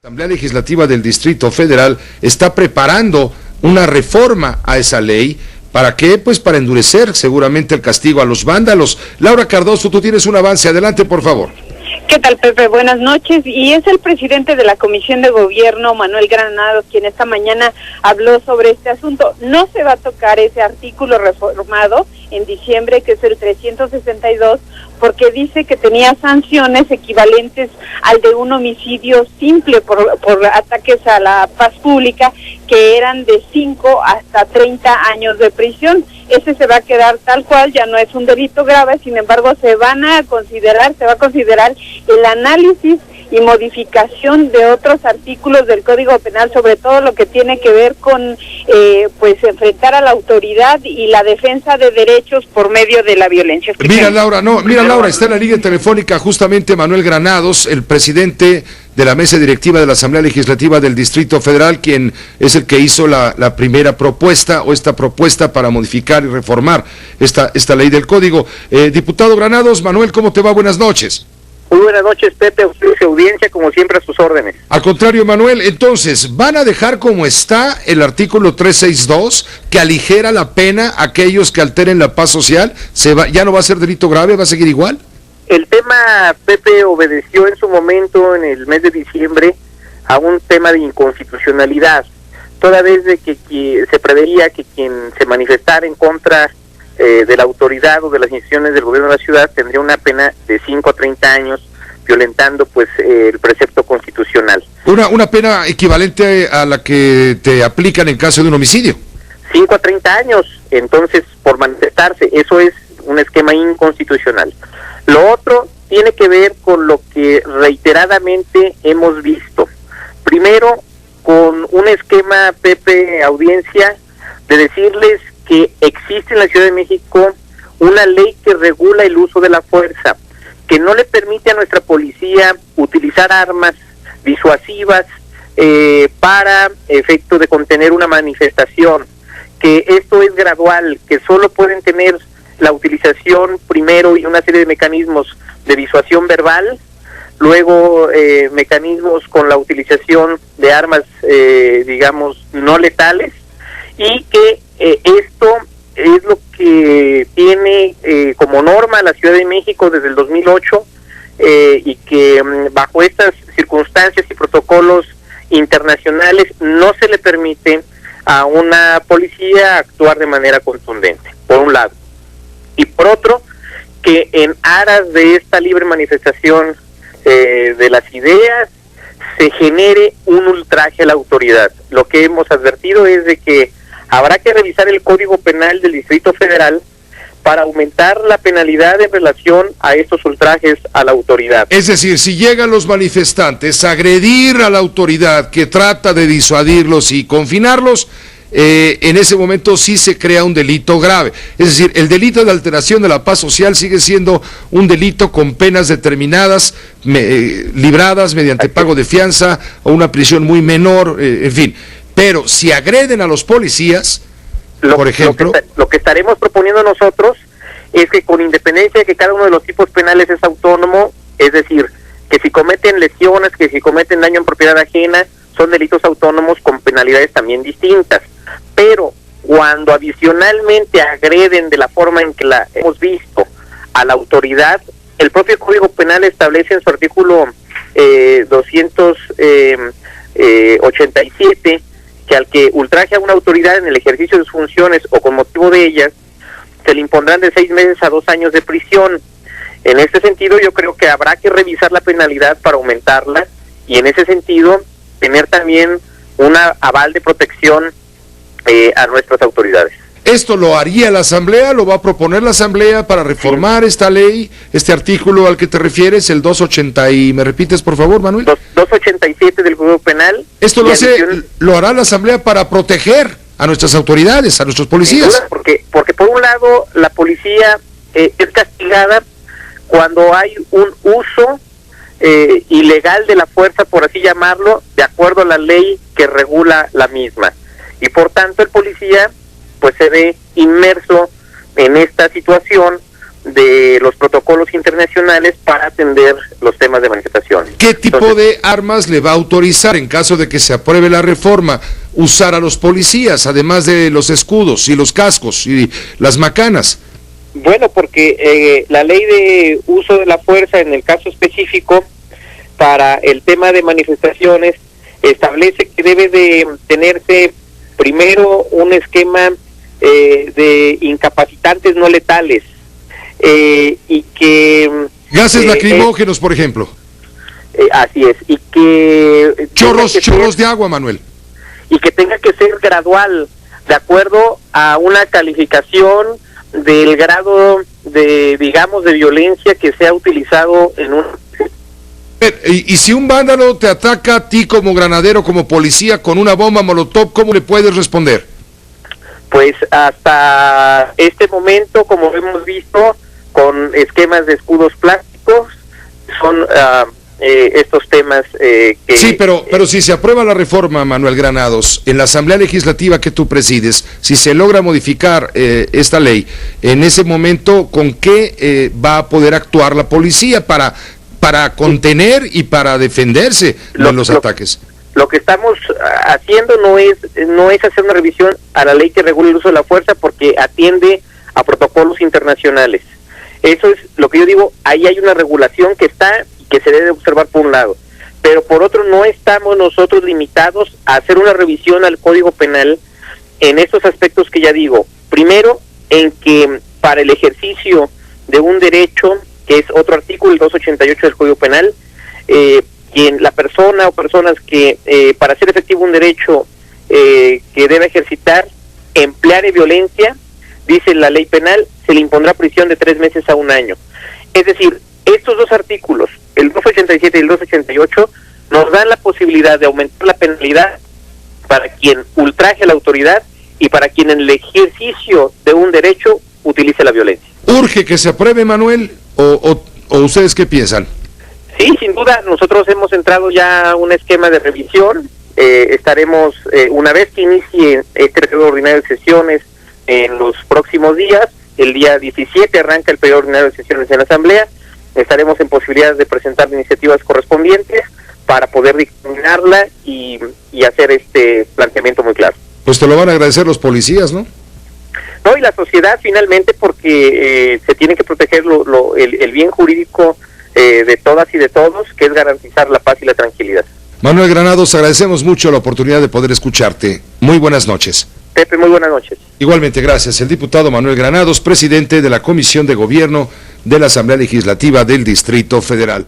La Asamblea Legislativa del Distrito Federal está preparando una reforma a esa ley. ¿Para qué? Pues para endurecer seguramente el castigo a los vándalos. Laura Cardoso, tú tienes un avance. Adelante, por favor. ¿Qué tal, Pepe? Buenas noches. Y es el presidente de la Comisión de Gobierno, Manuel Granados, quien esta mañana habló sobre este asunto. No se va a tocar ese artículo reformado en diciembre, que es el 362, porque dice que tenía sanciones equivalentes al de un homicidio simple por ataques a la paz pública, que eran de 5 hasta 30 años de prisión. Ese se va a quedar tal cual, ya no es un delito grave, sin embargo se va a considerar el análisis y modificación de otros artículos del Código Penal, sobre todo lo que tiene que ver con pues enfrentar a la autoridad y la defensa de derechos por medio de la violencia. Mira Laura, está en la línea telefónica justamente Manuel Granados, el presidente de la mesa directiva de la Asamblea Legislativa del Distrito Federal, quien es el que hizo la primera propuesta o esta propuesta para modificar y reformar esta ley del Código. Diputado Granados, Manuel, ¿cómo te va? Buenas noches. Muy buenas noches, Pepe, a usted y su audiencia, como siempre, a sus órdenes. Al contrario, Manuel, entonces, ¿van a dejar como está el artículo 362, que aligera la pena a aquellos que alteren la paz social? ¿Ya no va a ser delito grave? ¿Va a seguir igual? El tema, Pepe, obedeció en su momento, en el mes de diciembre, a un tema de inconstitucionalidad, toda vez de que se preveía que quien se manifestara en contra de la autoridad o de las instituciones del gobierno de la ciudad tendría una pena de 5 a 30 años, violentando pues el precepto constitucional. Una pena equivalente a la que te aplican en caso de un homicidio. 5 a 30 años, entonces, por manifestarse, eso es un esquema inconstitucional. Lo otro tiene que ver con lo que reiteradamente hemos visto. Primero, con un esquema, Pepe, audiencia, de decirles que existe en la Ciudad de México una ley que regula el uso de la fuerza, que no le permite a nuestra policía utilizar armas disuasivas para efecto de contener una manifestación, que esto es gradual, que solo pueden tener la utilización primero y una serie de mecanismos de disuasión verbal, luego mecanismos con la utilización de armas, digamos, no letales, y que esto es lo que tiene como norma la Ciudad de México desde el 2008 y que bajo estas circunstancias y protocolos internacionales no se le permite a una policía actuar de manera contundente, por un lado. Y por otro, que en aras de esta libre manifestación de las ideas se genere un ultraje a la autoridad. Lo que hemos advertido es de que habrá que revisar el Código Penal del Distrito Federal para aumentar la penalidad en relación a estos ultrajes a la autoridad. Es decir, si llegan los manifestantes a agredir a la autoridad que trata de disuadirlos y confinarlos, en ese momento sí se crea un delito grave. Es decir, el delito de alteración de la paz social sigue siendo un delito con penas determinadas, libradas mediante pago de fianza o una prisión muy menor, en fin. Pero si agreden a los policías, por ejemplo... Lo que estaremos proponiendo nosotros es que, con independencia de que cada uno de los tipos penales es autónomo, es decir, que si cometen lesiones, que si cometen daño en propiedad ajena, son delitos autónomos con penalidades también distintas. Pero cuando adicionalmente agreden de la forma en que la hemos visto a la autoridad, el propio Código Penal establece en su artículo 287 que al que ultraje a una autoridad en el ejercicio de sus funciones o con motivo de ellas, se le impondrán de 6 meses a 2 años de prisión. En este sentido, yo creo que habrá que revisar la penalidad para aumentarla y en ese sentido tener también una aval de protección a nuestras autoridades. ¿Esto lo haría la Asamblea? ¿Lo va a proponer la Asamblea para reformar esta ley, este artículo al que te refieres, el 280 y... ¿Me repites, por favor, Manuel? 287 del Código Penal. ¿Esto lo hará la Asamblea para proteger a nuestras autoridades, a nuestros policías? Porque por un lado, la policía es castigada cuando hay un uso ilegal de la fuerza, por así llamarlo, de acuerdo a la ley que regula la misma. Y por tanto, el policía pues se ve inmerso en esta situación de los protocolos internacionales para atender los temas de manifestaciones. ¿Qué tipo de armas le va a autorizar en caso de que se apruebe la reforma usar a los policías, además de los escudos y los cascos y las macanas? Bueno, porque la ley de uso de la fuerza en el caso específico para el tema de manifestaciones establece que debe de tenerse primero un esquema de incapacitantes no letales y que gases lacrimógenos, por ejemplo. Así es, y que chorros de agua, Manuel. Y que tenga que ser gradual, de acuerdo a una calificación del grado de, digamos, de violencia que sea utilizado en un... Y si un vándalo te ataca a ti como granadero, como policía, con una bomba molotov, ¿cómo le puedes responder? Pues hasta este momento, como hemos visto, con esquemas de escudos plásticos, son estos temas que... Sí, pero si se aprueba la reforma, Manuel Granados, en la Asamblea Legislativa que tú presides, si se logra modificar esta ley, en ese momento, ¿con qué va a poder actuar la policía para contener y para defenderse de los ataques? Lo que estamos haciendo no es hacer una revisión a la ley que regula el uso de la fuerza, porque atiende a protocolos internacionales. Eso es lo que yo digo, ahí hay una regulación que está y que se debe observar por un lado, pero por otro no estamos nosotros limitados a hacer una revisión al Código Penal en estos aspectos que ya digo. Primero, en que para el ejercicio de un derecho, que es otro artículo, el 288 del Código Penal, quien la persona o personas que para hacer efectivo un derecho que debe ejercitar empleare violencia, dice la ley penal, se le impondrá prisión de 3 meses a 1 año. Es decir, estos dos artículos, el 287 y el 288, nos dan la posibilidad de aumentar la penalidad para quien ultraje a la autoridad y para quien en el ejercicio de un derecho utilice la violencia. ¿Urge que se apruebe, Manuel, o ustedes qué piensan? Sí, sin duda, nosotros hemos entrado ya a un esquema de revisión, estaremos, una vez que inicie este periodo ordinario de sesiones en los próximos días, el día 17 arranca el periodo ordinario de sesiones en la Asamblea, estaremos en posibilidades de presentar iniciativas correspondientes para poder dictaminarla y hacer este planteamiento muy claro. Pues te lo van a agradecer los policías, ¿no? No, y la sociedad finalmente, porque se tiene que proteger el bien jurídico de todas y de todos, que es garantizar la paz y la tranquilidad. Manuel Granados, agradecemos mucho la oportunidad de poder escucharte. Muy buenas noches. Pepe, muy buenas noches. Igualmente, gracias. El diputado Manuel Granados, presidente de la Comisión de Gobierno de la Asamblea Legislativa del Distrito Federal.